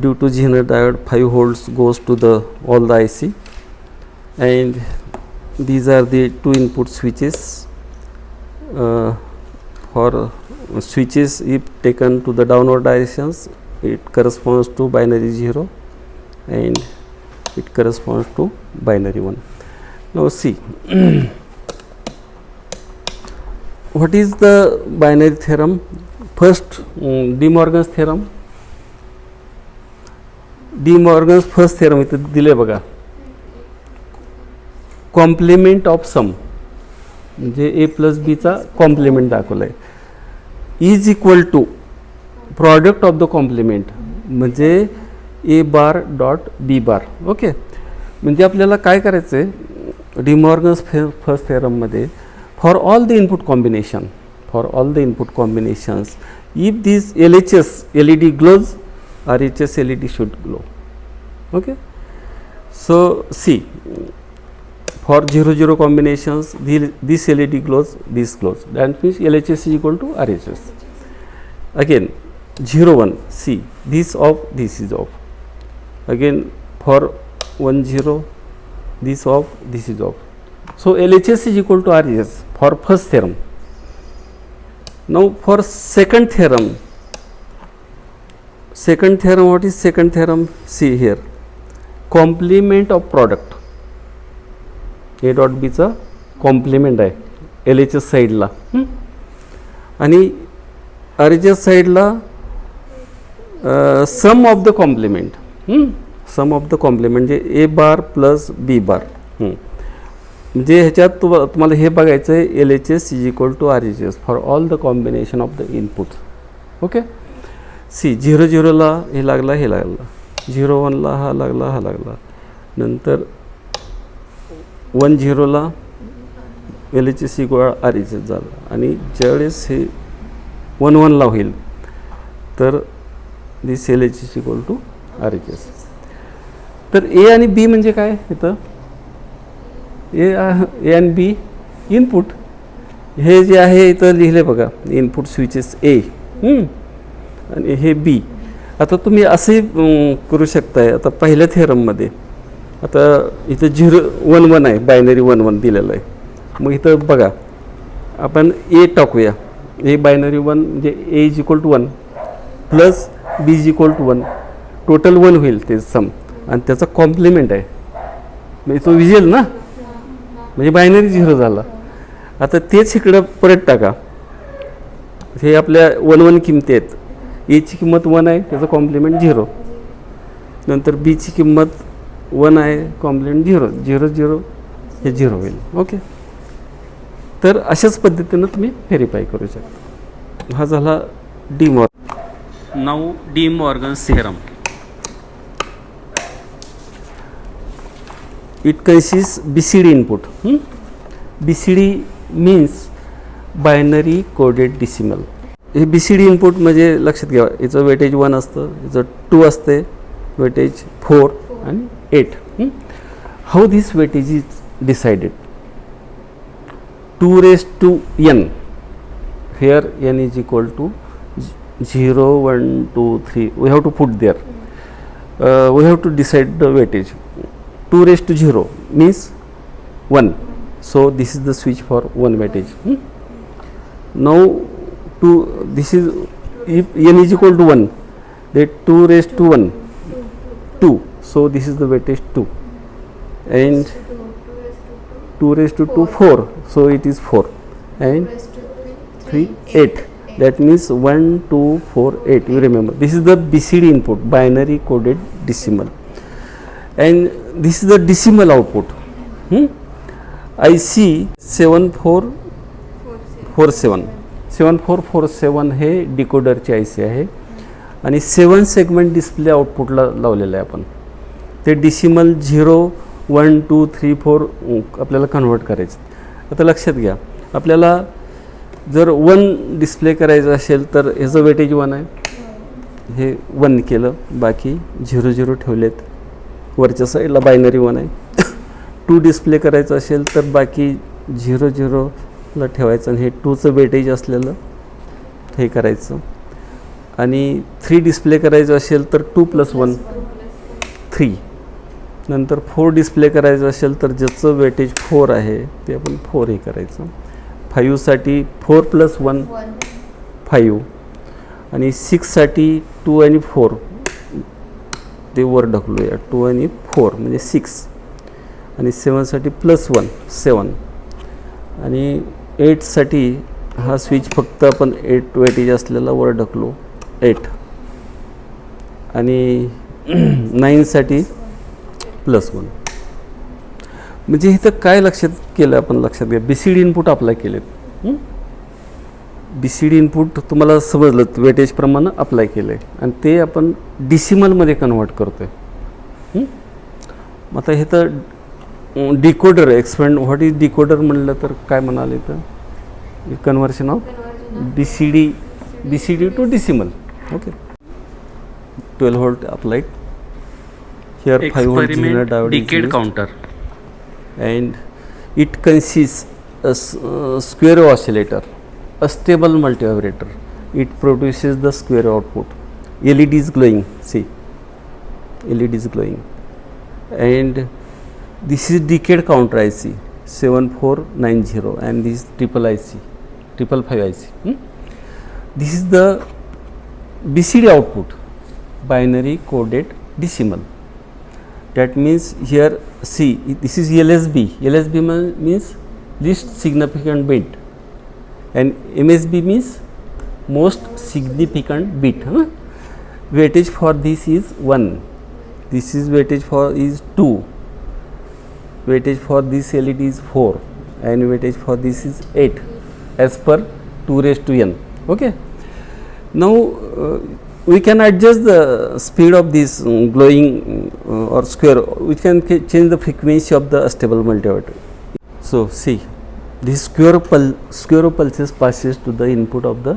due to Zener diode 5 volts goes to the all the IC, and these are the 2 input switches. For switches, if taken to the downward directions, it corresponds to binary 0 and it corresponds to binary 1. Now see what is the binary theorem? First, De Morgan's theorem. De Morgan's first theorem इथे दिले बघा, complement of some म्हणजे ए plus बीचा complement दाखवला आहे is equal to product of the complement म्हणजे A bar dot B bar. Okay, म्हणजे आपल्याला काय करायचं आहे डी मॉर्गन्स फर्स्ट थेरममध्ये for all the input combination, for all the input combinations if this LHS LED glows, RHS LED should glow. Okay, so see for 0-0 combinations this LED glows, this glows, that means LHS is equal to RHS. Again 0-1, see this off, this is off. Again for 1-0 this off, this is off. So LHS is equal to RHS for first theorem. Now for second theorem, what is second theorem? See here, complement of product. A dot बीचा complement आहे LHS साईडला आणि RHS साईडला sum of the complement, sum of the complement म्हणजे A bar plus B bar. म्हणजे ह्याच्यात तुम्हाला हे बघायचं आहे LHS is equal to RHS for all the combination of the input. Okay, see 0-0ला हे लागला, हे लागला, 0-1ला हा लागला, हा लागला, नंतर 1-0ला LHS इक्वल RHS झालं आणि ज्यावेळेस हे 1-1ला होईल तर दिस LHS इक्वल टू RHS. तर ए आणि बी म्हणजे काय इथं ए आणि बी इनपुट, हे जे आहे इथं लिहिले बघा इनपुट स्विचेस ए आणि हे बी. आता तुम्ही असे करू शकताय, आता पहिल्या थेरममध्ये आता इथं 0-1-1 आहे, बायनरी 1-1 दिलेलं आहे. मग इथं बघा आपण ए टाकूया, ए बायनरी 1 म्हणजे A is equal to 1 plus B is equal to 1, total 1 होईल ते सम आणि त्याचा कॉम्प्लिमेंट आहे म्हणजे तो विजेल ना, म्हणजे बायनरी 0 झाला. आता तेच इकडं परत टाका, हे आपल्या 1-1 किमती आहेत, एची किंमत 1 आहे त्याचं कॉम्प्लिमेंट 0, नंतर बीची किंमत 1 आहे कॉम्प्लिमेंट 0, 0-0 हे 0 होईल. ओके, तर अशाच पद्धतीनं तुम्ही व्हेरीफाय करू शकता. हा झाला De Morgan. Now D Morgan's theorem. It consist BCD input. BCD means binary coded decimal. हे BCD इनपुट म्हणजे लक्षात घ्या, याचं वेटेज 1 असतं, याचं 2 असते, वेटेज 4 आणि 8. How this weightage is decided? 2n. Here n is equal to 0, 1, 2, 3. We have to put there. We have to decide the weightage. 2 means 1. So this is the switch for 1 weightage. Now this is if n is equal to 1, then 2 2. So this is the weightage 2, and 2 4. So it is 4 and 3 8. That means 1 2 4 8. You remember this is the BCD input, binary coded decimal, and this is the decimal output. IC 7447 हे डिकोडरची IC आहे आणि 7 segment display आउटपुटला लावलेलं आहे आपण. ते decimal 0 1 2 3 4 आपल्याला convert करायचं. आता लक्षात घ्या, आपल्याला जर 1 डिस्प्ले करायचं असेल तर ह्याचं वेटेज 1 आहे, हे 1 केलं, बाकी 0-0 ठेवलेत, वरच्या साईडला बायनरी 1 आहे. 2 डिस्प्ले करायचं असेल तर बाकी 0-0ला ठेवायचं आणि हे 2चं वेटेज असलेलं हे करायचं. आणि 3 डिस्प्ले करायचं असेल तर 2 + 1 3. नंतर 4 डिस्प्ले करायचं असेल तर ज्याचं वेटेज 4 आहे ते आपण 4 हे करायचं. 5साठी 4 + 1 5. आणि 6साठी 2 आणि 4 ते वर ढकलूया. 2 आणि 4 म्हणजे 6. आणि 7साठी +1 7. आणि 8साठी हा स्विच फक्त आपण 8 वेटेज असलेला वर ढकलू 8. आणि 9साठी +1. म्हणजे इथं काय लक्षात केलं आपण, लक्षात घ्या, BCD इनपुट अप्लाय केलेत. BCD इनपुट तुम्हाला समजलं, वेटेजप्रमाणे अप्लाय केलं आहे आणि ते आपण डिसिमलमध्ये कन्वर्ट करतो आहे. मग आता हे तर decoder expand. What is decoder म्हणलं तर काय म्हणाले तर conversion of BCD to decimal. Okay. 12 volt applied. Here 5 volt Zener diode decade counter, and it consists a square wave oscillator, a stable multivibrator. It produces the square output. LED is glowing. See, LED is glowing, and this is decade counter IC 7490, and this triple IC 555 IC. This is the BCD output, binary coded decimal. That means here see, this is LSB. LSB means least significant bit, and MSB means most significant bit. Weightage for this is 1. This is weightage for is 2. Weightage for this LED is 4, and weightage for this is 8 as per 2⁻n. Okay. Now we can adjust the speed of this glowing or square. We can change the frequency of the stable multivibrator. So see, this square of pulses passes to the input of the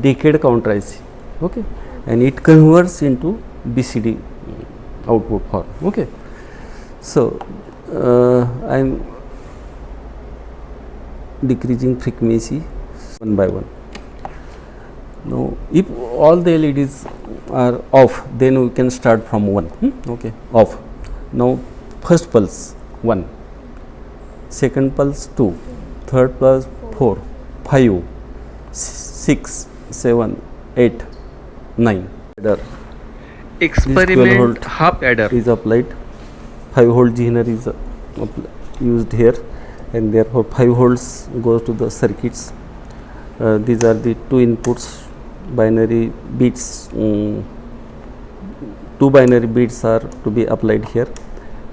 decade counter IC. Okay, and it converts into BCD output form. Okay, so I am decreasing frequency one by one. Now if all the LEDs are off, then we can start from 1. Okay, off. Now first pulse 1, second pulse 2, third pulse 4, 5, 6, 7, 8, 9. Adder. Experiment half adder is applied. 5 volt Zener is used here, and therefore 5 volts goes to the circuits. These are the two inputs, binary bits. 2 binary bits are to be applied here,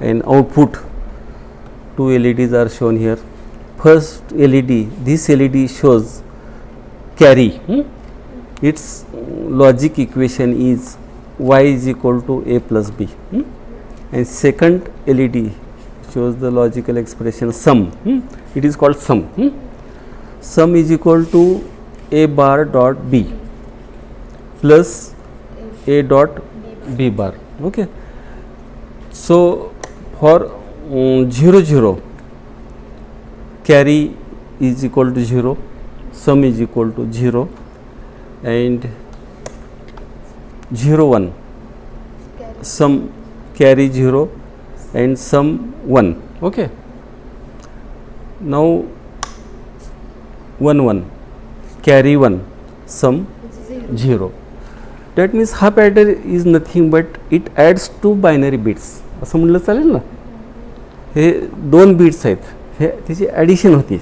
and output 2 LEDs are shown here. First LED, this LED shows carry. Its logic equation is y is equal to a plus b. And second LED shows the logical expression sum. It is called sum. Sum is equal to a bar dot b plus a dot b bar. Okay. So for 0 0, carry is equal to 0, sum is equal to 0, and 0 1, sum carry 0 and sum 1. Okay. Now 1 1, carry 1, sum 0. That means half adder is nothing but it adds 2 binary bits. असं म्हणलं चालेल ना. हे 2 bits आहेत, हे त्याची addition होती.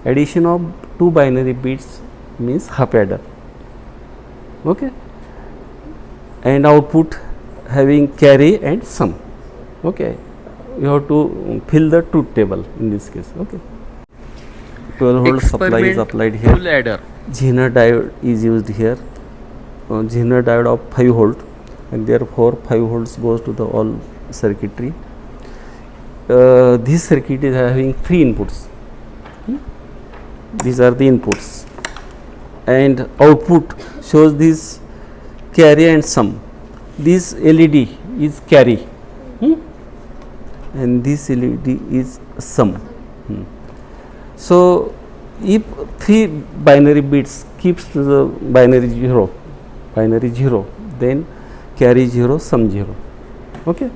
Addition of 2 binary bits means half adder. Okay. And output having carry and sum. Okay, you have to fill the truth table in this case. Okay, 12 volt supply is applied here. Full adder. Zener diode is used here. Zener diode of 5 volt, and therefore 5 volts goes to the all circuitry. This circuit is having 3 inputs. These are the inputs, and output shows this carry and sum. This LED is carry, and this LED is sum. So if 3 binary bits keeps to the binary 0, binary 0, then carry 0, sum 0. Okay.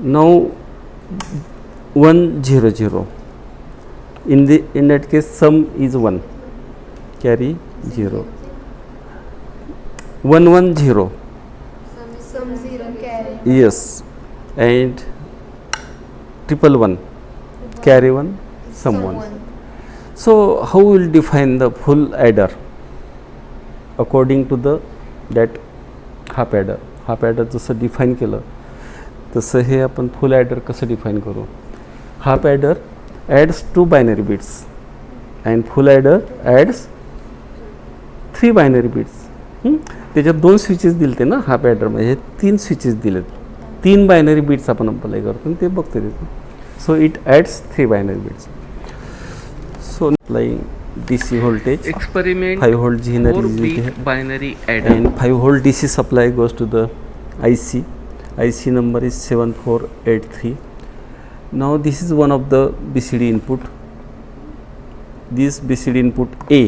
Now 1 0 0. In that case sum is 1, carry 0. 1 1 0. Sum 0 carry. Yes, and 1 carry 1, sum 1. So how we will define the full adder according to the that half adder जसं define केलं तसं हे आपण फुल adder कसं define करू. Half adder ads 2 binary bits and full adder ads 3 binary bits. त्याच्यात 2 switches दिले ना हाफ ॲडरमध्ये, 3 स्विचेस दिलेत, 3 बायनरी बिट्स आपण अप्लाय करतो ते बघतो तिथे. So it ads 3 binary bits. So applying DC voltage, experiment 5 volt Zener 4-bit binary adder, and 5 volt DC supply goes to the IC number is 7483. Now this is one of the BCD input, this BCD input A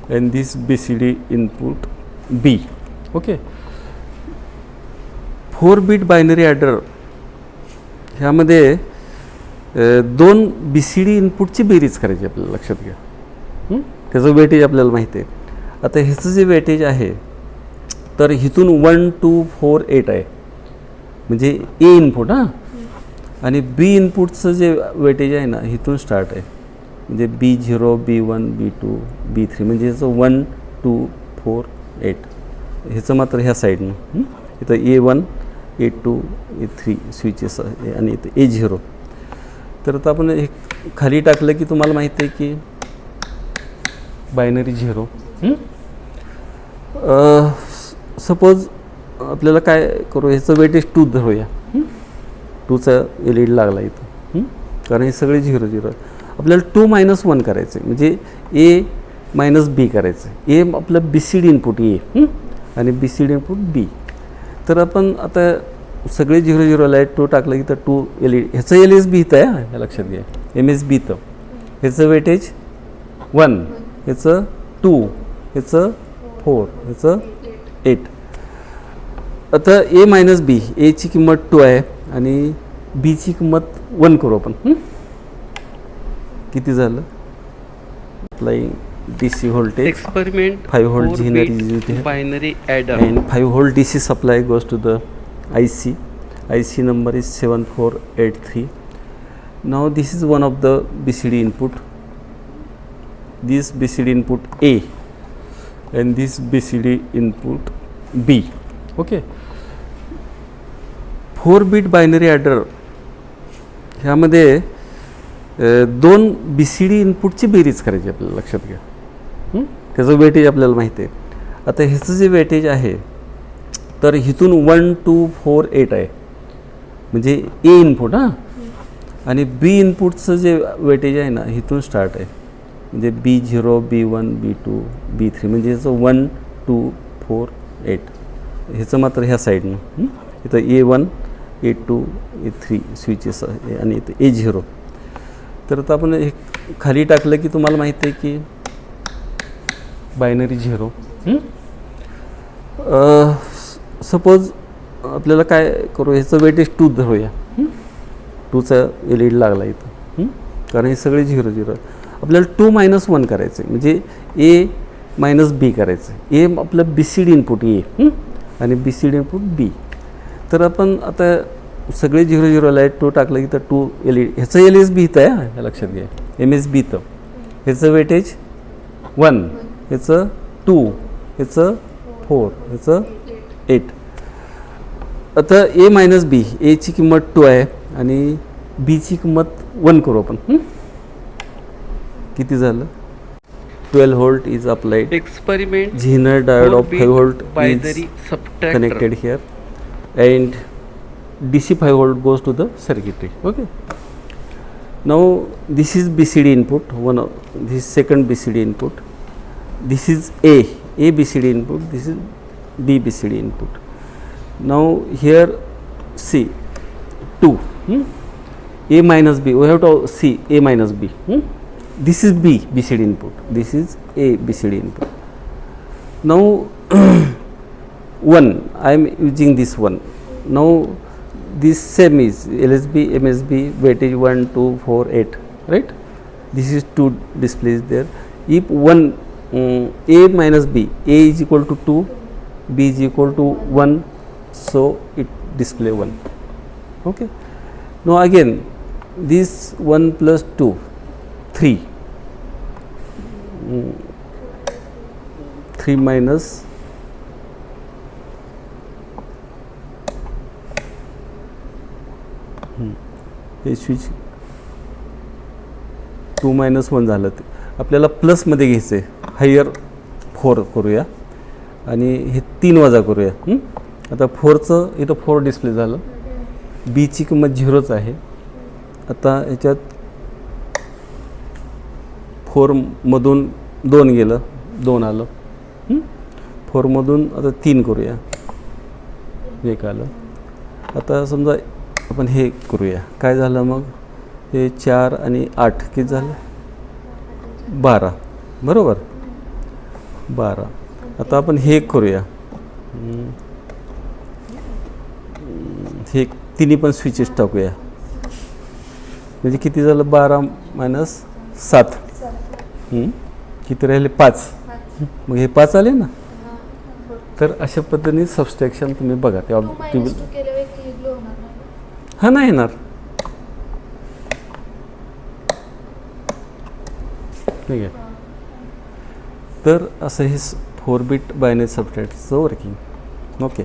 and this BCD input B. Okay, 4-bit binary adder ह्यामध्ये 2 BCD इनपुटची बेरीज करायची आपल्याला, लक्षात घ्या. त्याचं weightage आपल्याला माहिती आहे. आता ह्याचं जे वेटेज आहे तर इथून 1 2 4 8 आहे म्हणजे ए इनपुट हां, आणि बी इनपुटचं जे वेटेज आहे ना इथून स्टार्ट आहे म्हणजे B0 B1 B2 B3 म्हणजे ह्याचं 1 2 4 8. ह्याचं मात्र ह्या साईडनं इथं A1 A2 A3 स्विचेस आहे आणि इथं A0. तर आता आपण हे खाली टाकलं की तुम्हाला माहिती आहे की बायनरी 0. सपोज आपल्याला काय करू, ह्याचं वेटेज 2 धरूया. 2चा LED लागला इथं कारण हे सगळे 0 0. आपल्याला 2 - 1 करायचं आहे म्हणजे A - B करायचं आहे. ए आपलं BCD इनपुट ए आणि BCD इनपुट B. तर आपण आता सगळे 0 0 ला 2 टाकलं की तर 2 LED, ह्याचं LSB इथं आहे ह्या लक्षात घ्या, MSB इथं. ह्याचं वेटेज 1, ह्याचं 2, ह्याचं 4, ह्याचं 8. आता A - B, एची किंमत 2 आहे आणि बीची किंमत 1 करू आपण. किती झालं. Applying DC voltage, experiment 5 volt Zener 4-bit binary adder, and 5 volt DC supply goes to the IC number is 7483. Now this is one of the BCD input, this BCD input A and this BCD input B. Okay, 4-bit binary adder ह्यामध्ये 2 BCD इनपुटची बेरीज करायची आपल्याला, लक्षात घ्या. त्याचं weightage आपल्याला माहिती आहे. आता ह्याचं जे वेटेज आहे तर इथून 1 2 4 8 आहे म्हणजे ए इनपुट हां, आणि बी इनपुटचं जे वेटेज आहे ना इथून स्टार्ट आहे म्हणजे B0 B1 B2 B3 म्हणजे ह्याचं 1 2 4 8. ह्याचं मात्र ह्या साईडनं इथं A1 A2 A3 स्विचेस आहे आणि इथं A0. तर आता आपण हे खाली टाकलं की तुम्हाला माहिती आहे की बायनरी 0. सपोज आपल्याला काय करू, ह्याचं वेटेज 2 धरूया. 2चा LED लागला इथं कारण हे सगळे 0 0. आपल्याला 2 - 1 करायचं आहे म्हणजे A - B करायचं आहे. ए आपलं BCD इनपुट ए आणि BCD इनपुट B. तर आपण आता सगळे 0 0 ला 2 टाकलं की तर 2 LED, ह्याचं LSB इथं आहे ह्या लक्षात घ्या, MSB इथं. ह्याचं वेटेज 1, ह्याचं 2, ह्याचं 4, ह्याचं 8. आता A - B, एची किंमत 2 आहे आणि बीची किंमत 1 करू आपण. किती झालं. 12 volt is applied. experiment Zener diode of 5 volt binary is subtractor, connected here and DC 5 volt goes to the circuitry. Okay, now this is BCD input, this is second BCD input, this is A BCD input, this is B BCD input. Now here see 2 A - B, we have to see A - B. This is B BCD input, this is A BCD input. Now 1, I am using this one. Now this same is LSB, MSB, weightage 1, 2, 4, 8, right? This is 2 displays there. If one A minus B, A is equal to 2, B is equal to 1, so it display 1. Okay. Now again this 1 plus 2, 3. 3 minus हे switch 2 minus 1 झालं. ते आपल्याला प्लसमध्ये घ्यायचं आहे. Higher 4 करूया आणि हे 3 वजा करूया. आता 4चं इथं 4 डिस्प्ले झालं. बीची किंमत 0च आहे. आता ह्याच्यात 4मधून 2 गेलं, 2 आलं. 4मधून आता 3 करूया, 1 आलं. आता समजा आपण हे करूया, काय झालं मग हे 4 आणि 8 किती झालं, 12, बरोबर 12. आता आपण हे करूया, हे तिन्ही पण स्विचेस टाकूया. म्हणजे किती झालं, 12 मायनस 7, किती राहिले 5. मग हे 5 आले ना. तर अशा पद्धतीने सबस्ट्रॅक्शन तुम्ही बघा. ते 2 minus 2 केल्यावर की ग्लो होणार नाही. हा नाही येणार, ठीक आहे. तर असं हे 4 बिट बायनरी सबस्ट्रॅक्टचं working. Okay.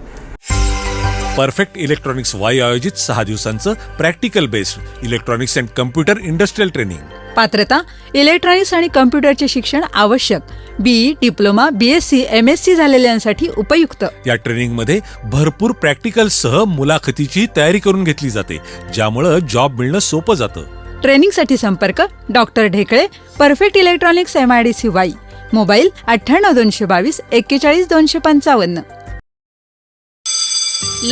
Perfect electronics Wai आयोजित 6 दिवसांचं practical based electronics and computer industrial training. पात्रता इलेक्ट्रॉनिक्स आणि कम्प्युटरचे शिक्षण आवश्यक. बीई, डिप्लोमा, बीएससी, एमएससी झालेल्यांसाठी उपयुक्त. या ट्रेनिंगमध्ये भरपूर प्रॅक्टिकल सह मुलाखतीची तयारी करून घेतली जाते, ज्यामुळं जॉब मिळणं सोपं जातं. ट्रेनिंगसाठी संपर्क doctor Dhekale, perfect electronics, MIDC Wai. Mobile 98 222 41 255.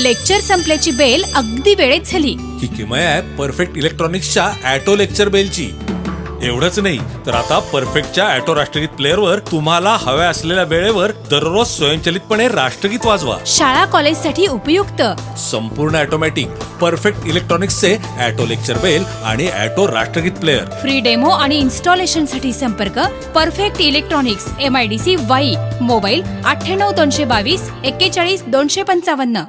Lecture संपल्याची बेल अगदी वेळेत झाली. ही किमया आहे परफेक्ट इलेक्ट्रॉनिक्सच्या ॲटो लेक्चर बेलची. एवढंच नाही तर आता परफेक्टच्या ॲटो राष्ट्रगीत प्लेअरवर तुम्हाला हव्या असलेल्या वेळेवर दररोज स्वयंचलितपणे राष्ट्रगीत वाजवा. शाळा कॉलेजसाठी उपयुक्त संपूर्ण ऑटोमॅटिक परफेक्ट इलेक्ट्रॉनिक्सचे ॲटो लेक्चर बेल आणि ॲटो राष्ट्रगीत प्लेअर. फ्री डेमो आणि इन्स्टॉलेशन साठी संपर्क perfect electronics, MIDC Wai. Mobile 98 222 41 255.